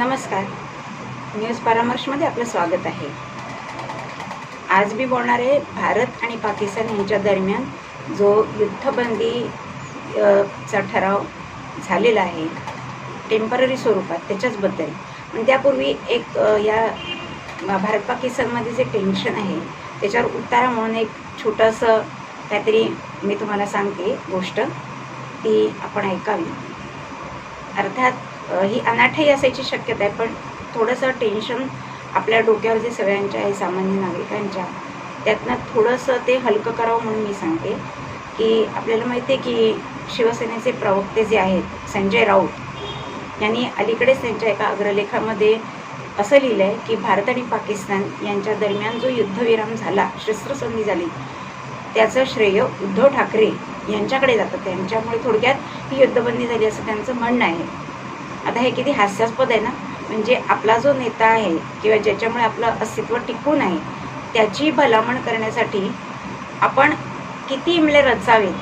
नमस्कार. न्यूज परामर्शमध्ये आपलं स्वागत आहे. आज मी बोलणार आहे भारत आणि पाकिस्तान यांच्या दरम्यान जो युद्धबंदी चा ठराव झालेला आहे टेम्पररी स्वरूपात त्याच्याचबद्दल. पण त्यापूर्वी एक या भारत पाकिस्तानमध्ये जे टेन्शन आहे त्याच्यावर उतारा म्हणून एक छोटंसं काहीतरी मी तुम्हाला सांगते गोष्ट, ती आपण ऐकावी. अर्थात ही अनाठाई असायची शक्यता आहे, पण थोडंसं टेन्शन आपल्या डोक्यावर जे सगळ्यांच्या आहे सामान्य नागरिकांच्या, त्यातनं थोडंसं ते हलकं करावं म्हणून मी सांगते की आपल्याला माहिती आहे की शिवसेनेचे प्रवक्ते जे आहेत संजय राऊत यांनी अलीकडेच त्यांच्या एका अग्रलेखामध्ये असं लिहिलं आहे की भारत आणि पाकिस्तान यांच्या दरम्यान जो युद्धविराम झाला, शस्त्रसंधी झाली, त्याचं श्रेय उद्धव ठाकरे यांच्याकडे जातं. त्यांच्यामुळे थोडक्यात ही युद्धबंदी झाली असं त्यांचं म्हणणं आहे. आता हे किती हास्यास्पद आहे ना. म्हणजे आपला जो नेता आहे किंवा ज्याच्यामुळे आपलं अस्तित्व टिकून आहे त्याची भलामण करण्यासाठी आपण किती इमले रचावेत,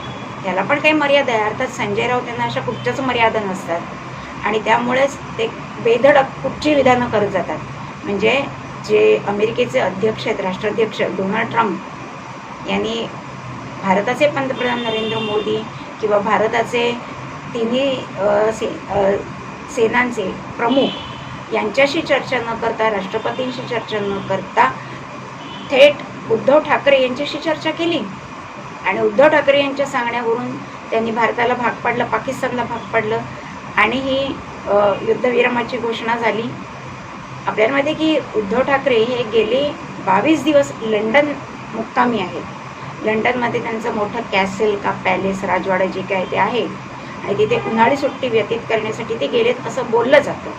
त्याला पण काही मर्यादा आहे. अर्थात संजय राऊत यांना अशा कुठच्याच मर्यादा नसतात आणि त्यामुळेच ते बेधडक कुठची विधानं करत जातात. म्हणजे जे अमेरिकेचे अध्यक्ष आहेत, राष्ट्राध्यक्ष डोनाल्ड ट्रम्प यांनी भारताचे पंतप्रधान नरेंद्र मोदी किंवा भारताचे तिन्ही सेनांचे प्रमुख यांच्याशी चर्चा न करता, राष्ट्रपतींशी चर्चा न करता थेट उद्धव ठाकरे यांच्याशी चर्चा केली आणि उद्धव ठाकरे यांच्या सांगण्यावरून त्यांनी भारताला भाग पाडलं, पाकिस्तानला भाग पाडलं आणि ही युद्धविरामाची घोषणा झाली. आपल्याला माहिती आहे की उद्धव ठाकरे हे गेले 22 दिवस लंडन मुक्कामी आहेत. लंडनमध्ये त्यांचं मोठं कॅसल का पॅलेस, राजवाडा जे काय ते आहे आणि तिथे उन्हाळी सुट्टी व्यतीत करण्यासाठी ते गेलेत असं बोललं जातं.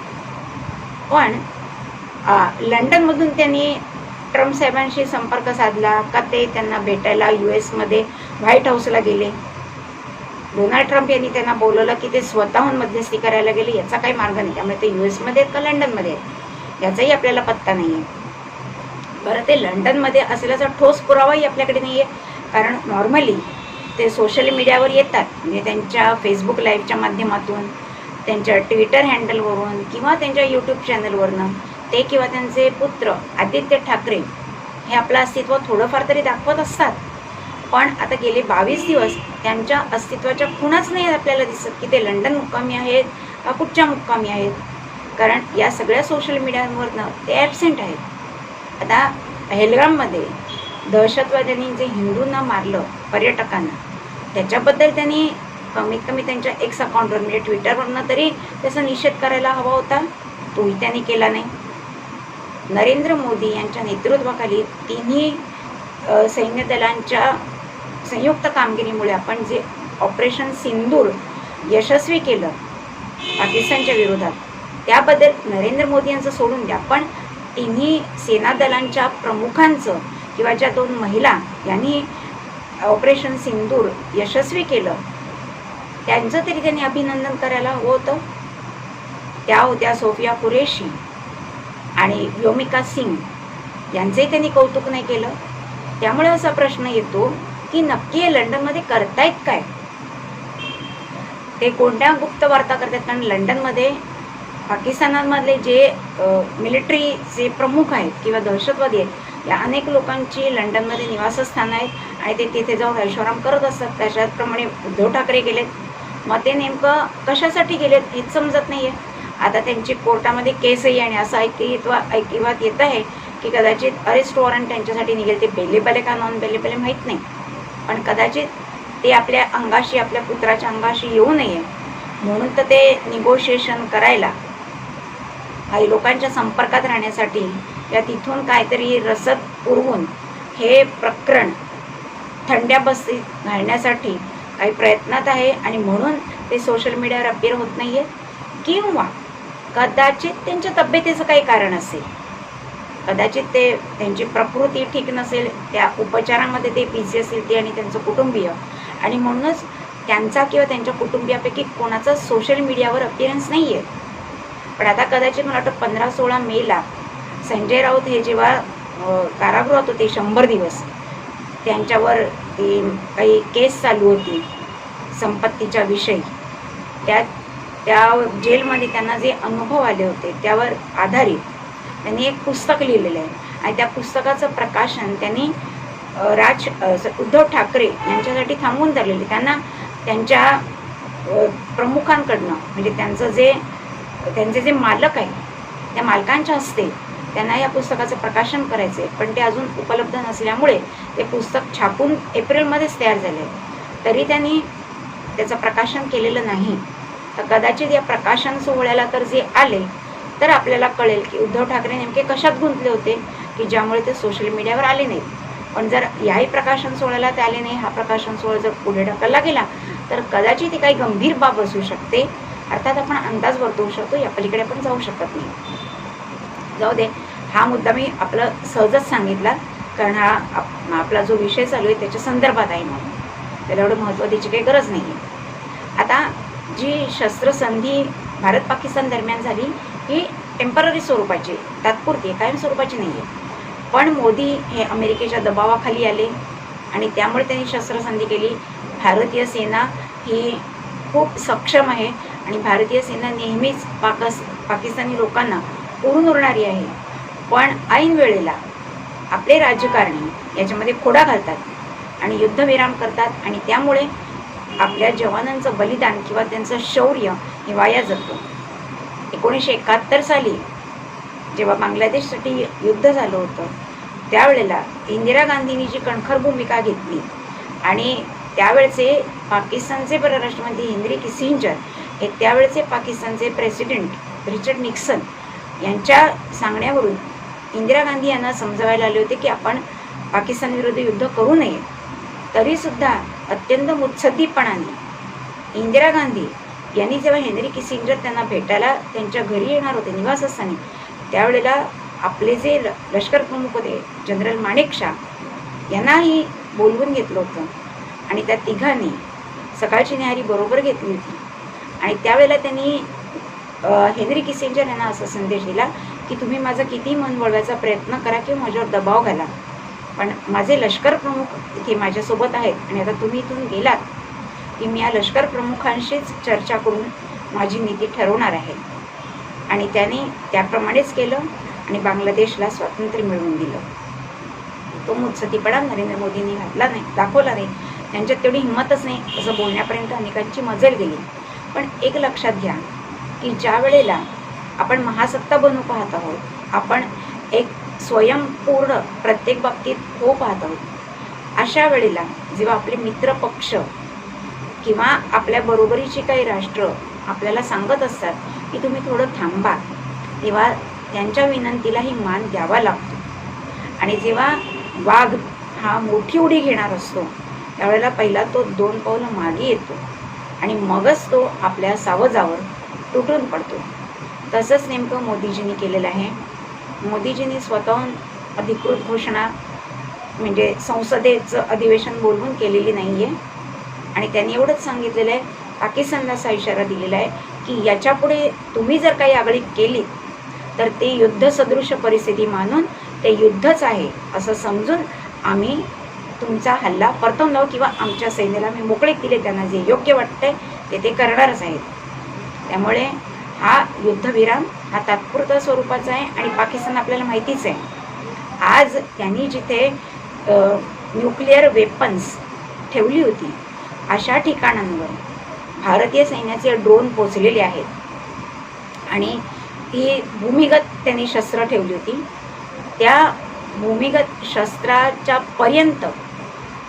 पण लंडनमधून त्यांनी ट्रम्प साहेबांशी संपर्क साधला का ते त्यांना भेटायला US मध्ये व्हाईट हाऊसला गेले? डोनाल्ड ट्रम्प यांनी त्यांना बोलवलं की ते स्वतःहून मध्यस्थी करायला गेले, याचा काही मार्ग नाही. त्यामुळे ते US मध्ये आहेत का लंडनमध्ये आहेत याचाही आपल्याला पत्ता नाही आहे. बरं, ते लंडनमध्ये असल्याचा ठोस पुरावाही आपल्याकडे नाही आहे. कारण नॉर्मली ते सोशल मीडियावर येतात, म्हणजे त्यांच्या फेसबुक लाईव्हच्या माध्यमातून, त्यांच्या ट्विटर हँडलवरून किंवा त्यांच्या यूट्यूब चॅनलवरनं ते किंवा त्यांचे पुत्र आदित्य ठाकरे हे आपलं अस्तित्व थोडंफार तरी दाखवत असतात. पण आता गेले 22 दिवस त्यांच्या अस्तित्वाच्या खुणाच नाही आपल्याला दिसत की ते लंडन मुक्कामी आहेत का कुठच्या मुक्कामी आहेत. कारण या सगळ्या सोशल मीडियावरनं ते ॲबसेंट आहेत. आता पहलगाममध्ये दहशतवाद्यांनी जे हिंदूंना मारलं, पर्यटकांना, त्याच्याबद्दल त्यांनी कमीत कमी त्यांच्या एक्स अकाउंटवर म्हणजे ट्विटरवरनं तरी त्याचा निषेध करायला हवा होता, तोही त्यांनी केला नाही. नरेंद्र मोदी यांच्या नेतृत्वाखाली तिन्ही सैन्य दलांच्या संयुक्त कामगिरीमुळे आपण जे ऑपरेशन सिंदूर यशस्वी केलं पाकिस्तानच्या विरोधात, त्याबद्दल नरेंद्र मोदी यांचं सोडून द्या, पण तिन्ही सेना दलांच्या प्रमुखांचं किंवा ज्या 2 महिला यांनी ऑपरेशन सिंदूर यशस्वी केलं त्यांचं तरी त्यांनी अभिनंदन करायला हवं होतं. त्या होत्या सोफिया कुरेशी आणि व्योमिका सिंग, यांचंही त्यांनी कौतुक नाही केलं. त्यामुळे असा प्रश्न येतो की नक्की हे लंडनमध्ये करतायत काय? ते कोणत्या गुप्त वार्ता करतात? कारण लंडनमध्ये पाकिस्तानामधले जे मिलिटरीचे प्रमुख आहेत किंवा दहशतवादी आहेत, या अनेक लोकांची लंडनमध्ये निवासस्थानं आहेत आणि ते तिथे जाऊन ऐशोआराम करत असतात. त्याच्याप्रमाणे उद्धव ठाकरे गेलेत. मग ते नेमकं कशासाठी गेलेत हेच समजत नाही आहे. आता त्यांची कोर्टामध्ये केसही आणि असं ऐकिवात येत आहे की कदाचित अरेस्ट वॉरंट त्यांच्यासाठी निघेल. ते बेलेबल का नॉन बेलेबल माहीत नाही, पण कदाचित ते आपल्या अंगाशी, आपल्या पुत्राच्या अंगाशी येऊ नये म्हणून तर ते निगोशिएशन करायला, काही लोकांच्या संपर्कात राहण्यासाठी या तिथून काहीतरी रसद पुरवून हे प्रकरण थंड्या बस्तीत घालण्यासाठी काही प्रयत्नात आहे आणि म्हणून ते सोशल मीडियावर अपिअर होत नाही आहे. किंवा कदाचित त्यांच्या तब्येतीचं काही कारण असेल, कदाचित त्यांची प्रकृती ठीक नसेल, त्या उपचारामध्ये ते बिझी असेल ते आणि त्यांचं कुटुंबीय, आणि म्हणूनच त्यांचा किंवा त्यांच्या कुटुंबियापैकी कोणाचा सोशल मीडियावर अपिअरन्स नाही आहे. पण आता कदाचित मला वाटतं 15-16 मेला संजय राऊत हे जेव्हा कारागृहात होते 100 दिवस, त्यांच्यावर ती काही केस चालू होती संपत्तीच्या विषयी, त्यात त्या जेलमध्ये त्यांना जे अनुभव आले होते त्यावर आधारित त्यांनी एक पुस्तक लिहिलेलं आहे आणि त्या पुस्तकाचं प्रकाशन त्यांनी उद्धव ठाकरे यांच्यासाठी थांबवून धरलेले. त्यांना त्यांच्या प्रमुखांकडनं म्हणजे त्यांचे जे मालक आहे त्या मालकांच्या हस्ते त्यांना या पुस्तकाचं प्रकाशन करायचं आहे, पण ते अजून उपलब्ध नसल्यामुळे ते पुस्तक छापून एप्रिलमध्येच तयार झाले तरी त्यांनी त्याचं प्रकाशन केलेलं नाही. तर कदाचित या प्रकाशन सोहळ्याला तर जे आले तर आपल्याला कळेल की उद्धव ठाकरे नेमके कशात गुंतले होते की ज्यामुळे ते सोशल मीडियावर आले नाहीत. पण जर याही प्रकाशन सोहळ्याला ते आले नाही, हा प्रकाशन सोहळा जर पुढे ढकलला गेला तर कदाचित ती काही गंभीर बाब असू शकते. अर्थात आपण अंदाज वर्तवू शकतो, या पलीकडे पण जाऊ शकत नाही. जाऊ दे, हा मुद्दा मी आपलं सहजच सांगितला कारण हा आपला जो विषय चालू आहे त्याच्या संदर्भात आहे म्हणून, त्याला एवढं महत्त्व द्यायची काही गरज नाही आहे. आता जी शस्त्रसंधी भारत पाकिस्तान दरम्यान झाली ही टेम्पररी स्वरूपाची, तात्पुरती, कायम स्वरूपाची नाही आहे. पण मोदी हे अमेरिकेच्या दबावाखाली आले आणि त्यामुळे त्यांनी शस्त्रसंधी केली. भारतीय सेना ही खूप सक्षम आहे आणि भारतीय सेना नेहमीच पाकिस्तानी लोकांना उरून उरणारी आहे. पण ऐन वेळेला आपले राजकारणी याच्यामध्ये खोडा घालतात आणि युद्धविराम करतात आणि त्यामुळे आपल्या जवानांचं बलिदान किंवा त्यांचं शौर्य हे वाया जातं. 1971 साली जेव्हा बांगलादेशसाठी युद्ध झालं होतं त्यावेळेला इंदिरा गांधींनी जी कणखर भूमिका घेतली आणि त्यावेळचे पाकिस्तानचे परराष्ट्रमंत्री हेनरी किसिंजर हे त्यावेळचे पाकिस्तानचे प्रेसिडेंट रिचर्ड निक्सन यांच्या सांगण्यावरून इंदिरा गांधी यांना समजवायला आले होते की आपण पाकिस्तानविरुद्ध युद्ध करू नये. तरीसुद्धा अत्यंत मुत्सद्दीपणाने इंदिरा गांधी यांनी जेव्हा हेनरी किसिंजर त्यांना भेटायला त्यांच्या घरी येणार होते निवासस्थानी, त्यावेळेला आपले जे लष्कर प्रमुख होते जनरल माणेकशॉ यांनाही बोलवून घेतलं होतं आणि त्या तिघांनी सकाळची न्याहारी बरोबर घेतली होती. आणि त्यावेळेला त्यांनी हेनरी किसिंजर यांना असा संदेश दिला की तुम्ही माझं किती मन वळवायचा प्रयत्न करा किंवा माझ्यावर दबाव घाला, पण माझे लष्कर प्रमुख इथे माझ्यासोबत आहेत आणि आता तुम्ही इथून गेलात की मी या लष्कर प्रमुखांशीच चर्चा करून माझी नीती ठरवणार आहे. आणि त्याने त्याप्रमाणेच केलं आणि बांगलादेशला स्वातंत्र्य मिळवून दिलं. तो मुत्सद्दीपणा नरेंद्र मोदींनी दाखवला नाही. त्यांच्यात तेवढी हिंमतच नाही असं बोलण्यापर्यंत अनेकांची मजल गेली. पण एक लक्षात घ्या की ज्या वेळेला आपण महासत्ता बनू पाहत आहोत, आपण एक स्वयंपूर्ण प्रत्येक बाबतीत हो पाहत आहोत, अशा वेळेला जेव्हा आपले मित्र पक्ष किंवा आपल्या बरोबरीची काही राष्ट्र आपल्याला सांगत असतात की तुम्ही थोडं थांबा, तेव्हा त्यांच्या विनंतीलाही मान द्यावा लागतो. आणि जेव्हा वाघ हा मोठी उडी घेणार असतो त्यावेळेला पहिला तो 2 पावलं मागे येतो आणि मगच तो आपल्या सावजावर तुटून पडतो. तसंच नेमकं मोदीजींनी केलेलं आहे. मोदीजींनी स्वतःहून अधिकृत घोषणा म्हणजे संसदेचं अधिवेशन बोलवून केलेली नाही आहे आणि त्यांनी एवढंच सांगितलेलं आहे, पाकिस्तानला असा इशारा दिलेला आहे की याच्यापुढे तुम्ही जर काही आगळीक केली तर ते युद्धसदृश परिस्थिती मानून ते युद्धच आहे असं समजून आम्ही तुमचा हल्ला परतवून लावू किंवा आमच्या सैन्याला मी मोकळीक दिले, त्यांना जे योग्य वाटतंय ते करणारच आहेत. त्यामुळे हा युद्धविराम हा तात्पुरत्या स्वरूपाचा आहे आणि पाकिस्तान आपल्याला माहितीच आहे. आज त्यांनी जिथे न्यूक्लिअर वेपन्स ठेवली होती अशा ठिकाणांवर भारतीय सैन्याचे ड्रोन पोचलेले आहेत आणि ती भूमिगत त्यांनी शस्त्र ठेवली होती. त्या भूमिगत शस्त्राच्या पर्यंत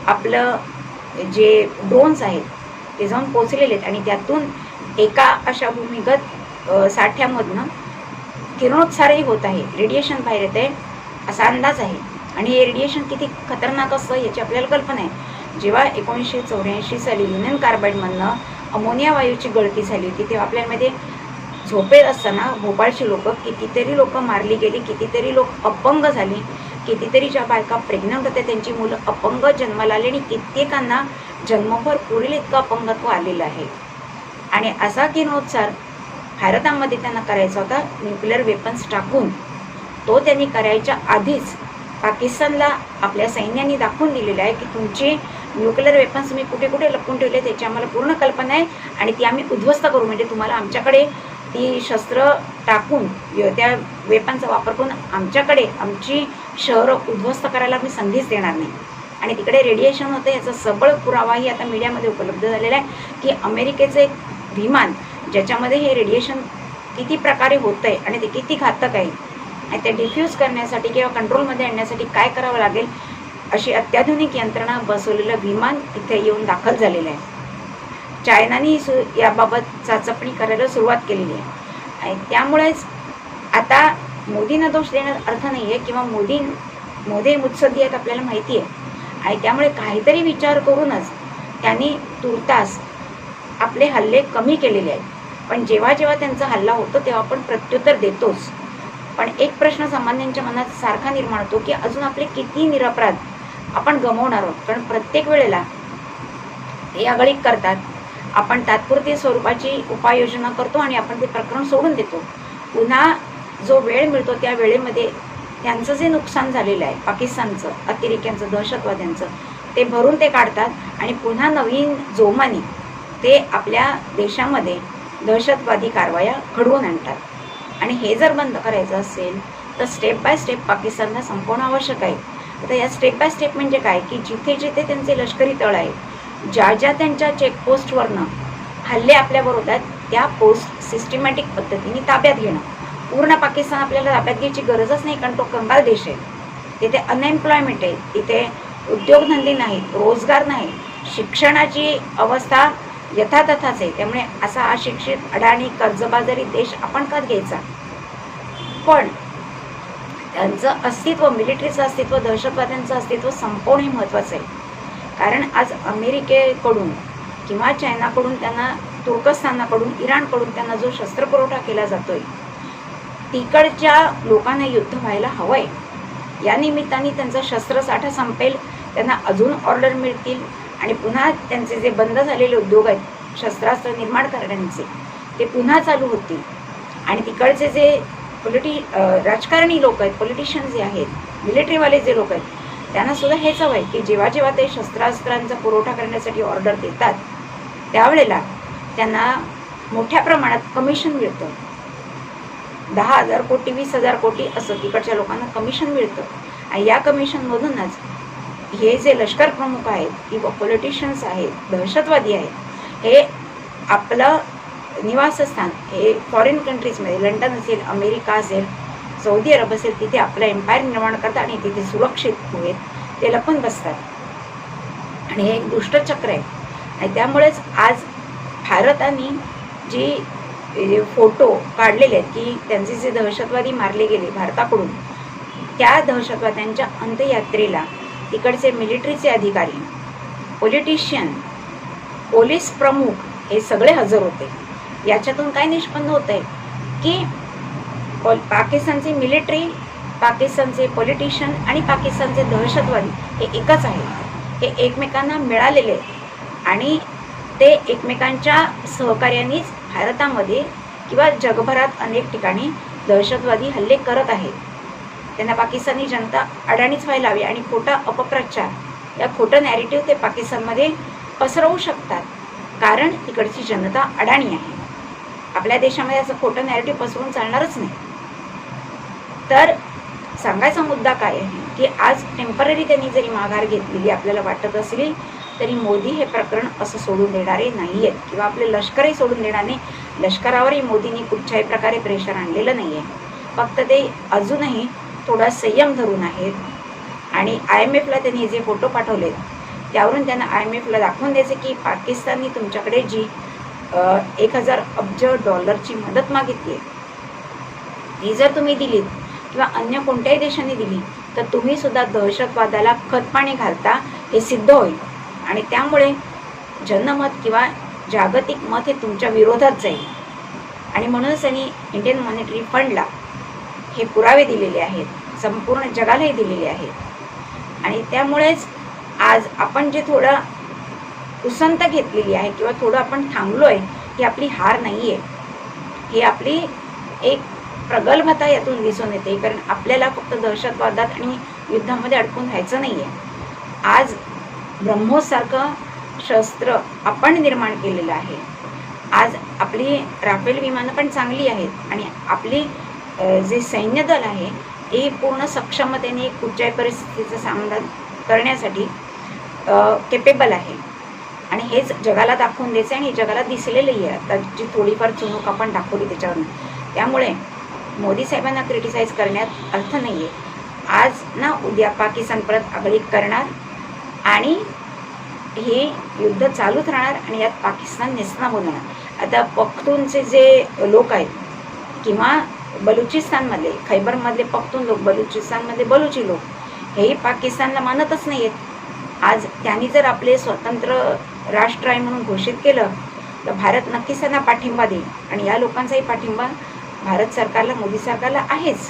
आपलं जे ड्रोन्स आहेत ते जाऊन पोचलेले आहेत आणि त्यातून एका अशा भूमिगत साठ्यामधनं किरणोत्सारही होत आहे, रेडिएशन बाहेर येत आहे असा अंदाज आहे. आणि हे रेडिएशन किती खतरनाक असतं याची आपल्याला कल्पना आहे. जेव्हा 1984 साली युनियन कार्बाईडमधनं अमोनिया वायूची गळती झाली होती तेव्हा आपल्यामध्ये झोपेत असताना भोपाळची कितीतरी लोक मारली गेली, कितीतरी लोक अपंग झाली, कितीतरी ज्या बायका प्रेग्नंट होत्या त्यांची मुलं अपंग जन्माला आली आणि कित्येकांना जन्मभर पुढील इतकं अपंगत्व आलेलं आहे. आणि असा किरणोत्सार भारतामध्ये त्यांना करायचा होता न्यूक्लिअर वेपन्स टाकून. तो त्यांनी करायच्या आधीच पाकिस्तानला आपल्या सैन्याने दाखवून दिलेला आहे की तुमची न्यूक्लिअर वेपन्स मी कुठे कुठे लपवून ठेवले त्याची आम्हाला पूर्ण कल्पना आहे आणि ती आम्ही उद्ध्वस्त करू. म्हणजे तुम्हाला आमच्याकडे ती शस्त्र टाकून त्या वेपनचा वापर करून आमच्याकडे आमची शहरं उद्ध्वस्त करायला मी संधीच देणार नाही. आणि तिकडे रेडिएशन होतं याचा सबळ पुरावाही आता मीडियामध्ये उपलब्ध झालेला आहे की अमेरिकेचं एक विमान ज्याच्यामध्ये हे रेडिएशन किती प्रकारे होतं आहे आणि ते किती घातक आहे आणि ते डिफ्यूज करण्यासाठी किंवा कंट्रोलमध्ये आणण्यासाठी काय करावं लागेल अशी अत्याधुनिक यंत्रणा बसवलेलं विमान इथे येऊन दाखल झालेलं आहे. चायनाने याबाबत चाचपणी करायला सुरुवात केलेली आहे आणि त्यामुळेच आता मोदींना दोष देण्यात अर्थ नाही आहे किंवा मोदी मुत्सद्दी आहेत आपल्याला माहिती आहे आणि त्यामुळे काहीतरी विचार करूनच त्यांनी तुर्तास आपले हल्ले कमी केलेले आहेत. पण जेव्हा जेव्हा त्यांचा हल्ला होतो तेव्हा आपण प्रत्युत्तर देतोच. पण एक प्रश्न सामान्यांच्या मनात सारखा निर्माण होतो की अजून आपले किती निरपराध आपण गमावणार आहोत. कारण प्रत्येक वेळेला हे आगळीक करतात, आपण तात्पुरती स्वरूपाची उपाययोजना करतो आणि आपण ते प्रकरण सोडून देतो. पुन्हा जो वेळ मिळतो त्या वेळेमध्ये त्यांचं जे नुकसान झालेलं आहे पाकिस्तानचं, अतिरेक्यांचं, दहशतवाद्यांचं, ते भरून ते काढतात आणि पुन्हा नवीन जोमाने ते आपल्या देशामध्ये दहशतवादी कारवाया घडवून आणतात. आणि हे जर बंद करायचं असेल तर स्टेप बाय स्टेप पाकिस्तानला संपवणं आवश्यक आहे. आता या स्टेप बाय स्टेप म्हणजे काय की जिथे जिथे त्यांचे लष्करी तळ आहे, ज्या ज्या त्यांच्या चेकपोस्टवरनं हल्ले आपल्यावर होतात त्या पोस्ट सिस्टमॅटिक पद्धतीने ताब्यात घेणं. पूर्ण पाकिस्तान आपल्याला ताब्यात घ्यायची गरजच नाही कारण तो कंगाल देश आहे. तिथे अनएम्प्लॉयमेंट आहे, तिथे उद्योगधंदे नाहीत, रोजगार नाही, शिक्षणाची अवस्था यथातथाच आहे. त्यामुळे असा अशिक्षित अडाणी कर्जबाजारी देश आपण का घ्यायचा. पण त्यांचं अस्तित्व, मिलिटरीचं अस्तित्व, दहशतवाद्यांचं अस्तित्व संपवणे महत्त्वाचं आहे. कारण आज अमेरिकेकडून किंवा चायनाकडून त्यांना, तुर्कस्तानाकडून, इराणकडून त्यांना जो शस्त्रपुरवठा केला जातोय तिकडच्या लोकांना युद्ध व्हायला हवं आहे. या निमित्ताने त्यांचा शस्त्रसाठा संपेल, त्यांना अजून ऑर्डर मिळतील आणि पुन्हा त्यांचे जे बंद झालेले उद्योग आहेत शस्त्रास्त्र निर्माण करण्याचे ते पुन्हा चालू होतील. आणि तिकडचे जे राजकारणी लोक आहेत, पॉलिटिशियन जे आहेत, मिलिटरीवाले जे लोक आहेत, त्यांना सुद्धा हेच हवं आहे की जेव्हा जेव्हा ते शस्त्रास्त्रांचा पुरवठा करण्यासाठी ऑर्डर देतात त्यावेळेला त्यांना मोठ्या प्रमाणात कमिशन मिळतं. 10,000 कोटी 20,000 कोटी असं तिकडच्या लोकांना कमिशन मिळतं. आणि या कमिशनमधूनच हे जे लष्कर प्रमुख आहेत किंवा पॉलिटिशियन्स आहेत, दहशतवादी आहेत, हे आपलं निवासस्थान हे फॉरेन कंट्रीजमध्ये, लंडन असेल, अमेरिका असेल, सौदी अरब असेल, तिथे आपलं एम्पायर निर्माण करतात आणि तिथे सुरक्षित होईल ते लपून बसतात. आणि हे एक दुष्टचक्र आहे. आणि त्यामुळेच आज भारताने जी फोटो काढलेले आहेत की त्यांचे जे दहशतवादी मारले गेले भारताकडून, त्या दहशतवाद्यांच्या अंत्ययात्रेला तिकडचे मिलिटरीचे अधिकारी, पॉलिटिशियन, पोलीस प्रमुख हे सगळे हजर होते. याच्यातून काय निष्पन्न होत आहे की पाकिस्तानचे मिलिटरी, पाकिस्तानचे पॉलिटिशियन आणि पाकिस्तानचे दहशतवादी हे एकच आहे. हे एकमेकांना मिळालेले आणि ते एकमेकांच्या सहकार्यानेच भारतामध्ये किंवा जगभरात अनेक ठिकाणी दहशतवादी हल्ले करत आहेत. त्यांना पाकिस्तानी जनता अडाणीच व्हायला हवी आणि खोटा अपप्रचार, या खोटं नॅरेटिव्ह ते पाकिस्तानमध्ये पसरवू शकतात कारण तिकडची जनता अडाणी आहे. आपल्या देशामध्ये असं खोटं नॅरेटिव्ह पसरवून चालणारच नाही. तर सांगायचा मुद्दा काय आहे की आज टेम्पररी त्यांनी जरी माघार घेतलेली आपल्याला वाटत असली तरी मोदी हे प्रकरण असं सोडून देणारे नाही आहेत किंवा आपले लष्करही सोडून देणार नाही. लष्करावरही मोदींनी कुठच्याही प्रकारे प्रेशर आणलेलं नाही आहे. फक्त ते अजूनही थोडा संयम धरून आहेत. आणि IMFला त्यांनी जे फोटो पाठवलेत त्यावरून त्यांना IMFला दाखवून द्यायचे की पाकिस्तानने तुमच्याकडे जी 1,000 अब्ज डॉलरची मदत मागितली आहे ती जर तुम्ही दिलीत किंवा अन्य कोणत्याही देशाने दिली तर तुम्ही सुद्धा दहशतवादाला खतपाणी घालता हे सिद्ध होईल. आणि त्यामुळे जनमत किंवा जागतिक मत हे तुमच्या विरोधात जाईल. आणि म्हणूनच त्यांनी इंडियन मॉनिटरी फंडला हे पुरावे दिलेले आहेत, संपूर्ण जगालाही दिलेले आहेत. आणि त्यामुळेच आज आपण जे थोडं उसंत घेतलेली आहे किंवा थोडं आपण थांबलो आहे ही आपली हार नाही आहे, ही आपली एक प्रगल्भता यातून दिसून येते. कारण आपल्याला फक्त दहशतवादात आणि युद्धामध्ये अडकून राहायचं नाही आहे. आज ब्रह्मोससारखं शस्त्र आपण निर्माण केलेलं आहे. आज आपली राफेल विमानं पण चांगली आहेत आणि आपली जे सैन्य दल आहे हे पूर्ण सक्षमतेने कुठच्याही परिस्थितीचा सामना करण्यासाठी केपेबल आहे आणि हेच जगाला दाखवून द्यायचं आणि हे जगाला दिसलेलंही आहे. आता जी थोडीफार चुणूक आपण दाखवली त्याच्यावरून, त्यामुळे मोदी साहेबांना क्रिटिसाइज करण्यात अर्थ नाही आहे. आज ना उद्या पाकिस्तान परत आगळीक करणार आणि हे युद्ध चालूच राहणार आणि यात पाकिस्तान नेस्तनाबूत होणार. आता पख्तूनचे जे लोक आहेत किंवा बलुचिस्तानमधले, खैबरमधले पख्तून लोक, बलुचिस्तानमधले बलुची लोक, हेही पाकिस्तानला मानतच नाही आहेत. आज त्यांनी जर आपले स्वतंत्र राष्ट्र आहे म्हणून घोषित केलं तर भारत नक्कीच त्यांना पाठिंबा देईल आणि या लोकांचाही पाठिंबा भारत सरकारला, मोदी सरकारला आहेच.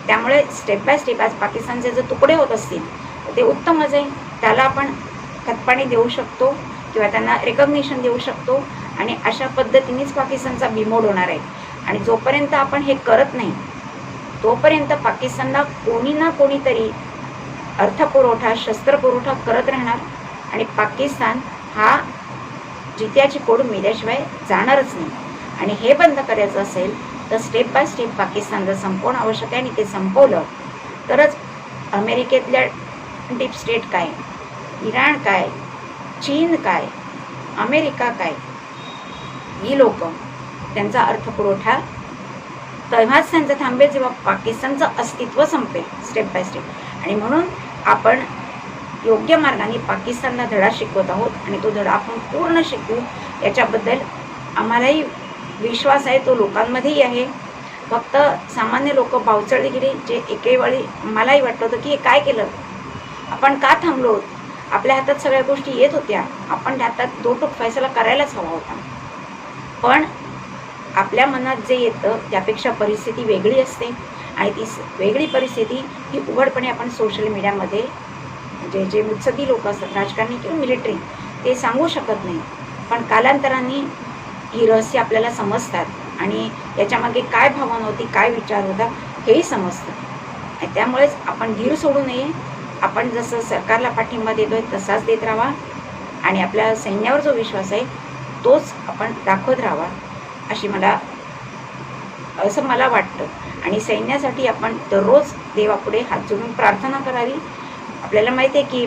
त्यामुळे स्टेप बाय स्टेप आज पाकिस्तानचे जर तुकडे होत असतील तर ते उत्तमच आहे. त्याला आपण खतपाणी देऊ शकतो किंवा त्यांना रेकग्निशन देऊ शकतो आणि अशा पद्धतीनेच पाकिस्तानचा बिमोड होणार आहे. आणि जोपर्यंत आपण हे करत नाही तोपर्यंत पाकिस्तानला कोणी ना कोणीतरी अर्थपुरवठा, शस्त्रपुरवठा करत राहणार आणि पाकिस्तान हा जित्याची कोड मिळाल्याशिवाय जाणारच नाही. आणि हे बंद करायचं असेल तर स्टेप बाय स्टेप पाकिस्तानला संपवणं आवश्यक आहे आणि ते संपवलं तरच अमेरिकेतल्या डीप स्टेट काय, इराण काय, चीन काय, अमेरिका काय, ही लोक त्यांचा अर्थपुरवठा तेव्हाच त्यांचं थांबेल जेव्हा पाकिस्तानचं अस्तित्व संपेल स्टेप बाय स्टेप. आणि म्हणून आपण योग्य मार्गाने पाकिस्तानला धडा शिकवत आहोत आणि तो धडा आपण पूर्ण शिकू याच्याबद्दल आम्हालाही विश्वास आहे, तो लोकांमध्येही आहे. फक्त सामान्य लोक बावचळली गेली, जे एके वेळी मलाही वाटलं होतं की हे काय केलं, आपण का थांबलो, आपल्या हातात सगळ्या गोष्टी येत होत्या, आपण हातात दोटोक फैसला करायलाच हवा होता. पण आपल्या मनात जे येतं त्यापेक्षा परिस्थिती वेगळी असते आणि ती वेगळी परिस्थिती ही उघडपणे आपण सोशल मीडियामध्ये जे मुत्सद्दी लोक असतात, राजकारणी किंवा मिलिटरी, ते सांगू शकत नाही. पण कालांतराने ही रहस्य आपल्याला समजतात आणि याच्यामागे काय भावना होती, काय विचार होता हेही समजतं. आणि त्यामुळेच आपण धीर सोडू नये. आपण जसं सरकारला पाठिंबा देतोय तसाच देत राहावा आणि आपल्या सैन्यावर जो विश्वास आहे तोच आपण दाखवत राहावा असं मला वाटतं. आणि सैन्यासाठी आपण दररोज देवापुढे हात जोडून प्रार्थना करावी. आपल्याला माहिती आहे की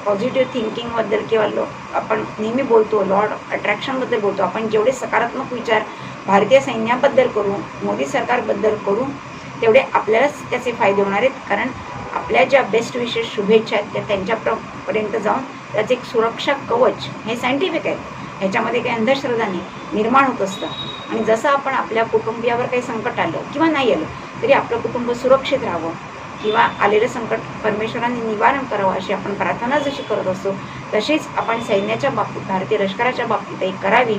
पॉझिटिव्ह थिंकिंगबद्दल किंवा आपण नेहमी बोलतो, लॉ ऑफ अट्रॅक्शनबद्दल बोलतो. आपण जेवढे सकारात्मक विचार भारतीय सैन्याबद्दल करू, मोदी सरकारबद्दल करू, तेवढे आपल्यालाच त्याचे फायदे होणार आहेत. कारण आपल्या ज्या बेस्ट विशेष शुभेच्छा आहेत त्या त्यांच्यापर्यंत जाऊन त्याचे एक सुरक्षा कवच हे सायंटिफिक आहे. ह्याच्यामध्ये काही अंधश्रद्धा नाही, निर्माण होत असतं. आणि जसं आपण आपल्या कुटुंबियावर काही संकट आलं किंवा नाही आलं तरी आपलं कुटुंब सुरक्षित राहावं किंवा आलेलं संकट परमेश्वराने निवारण करावं अशी आपण प्रार्थना जशी करत असतो तशीच आपण सैन्याच्या बाबतीत, भारतीय लष्कराच्या बाबतीतही करावी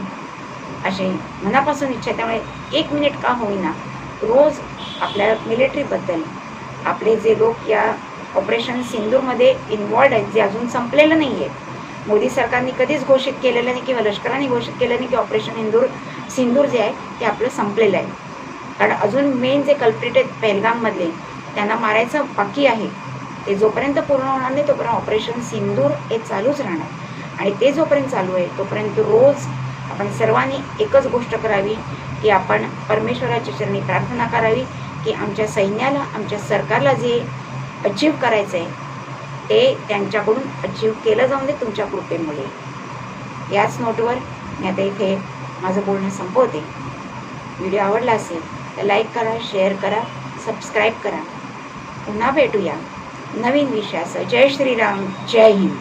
अशी मनापासून इच्छा. त्यामुळे 1 मिनिट का होईना रोज आपल्या मिलिटरीबद्दल, आपले जे लोक या ऑपरेशन सिंदूरमध्ये इन्वॉल्ड आहेत, जे अजून संपलेलं नाही आहे, मोदी सरकारने कधीच घोषित केलेलं नाही किंवा लष्कराने घोषित केलं नाही की ऑपरेशन सिंदूर जे आहे ते आपलं संपलेलं आहे. कारण अजून मेन जे कल्प्रिट आहेत पहलगाममधले त्यांना मारायचं बाकी आहे. ते जोपर्यंत पूर्ण होणार नाही तोपर्यंत ऑपरेशन सिंदूर हे चालूच राहणार. आणि ते जोपर्यंत चालू आहे तोपर्यंत रोज आपण सर्वांनी एकच गोष्ट करावी की आपण परमेश्वराच्या चरणी प्रार्थना करावी की आमच्या सैन्याला, आमच्या सरकारला जे अचीव करायचं आहे ते त्यांच्याकडून अचीव केलं जाऊन दे तुमच्या कृपेमुळे. याच नोटवर मी आता इथे माझं बोलणं संपवते. व्हिडिओ आवडला असेल तर लाईक करा, शेअर करा, सबस्क्राईब करा. पुन्हा भेटूया नवीन विषयासह. जय श्रीराम, जय हिंद.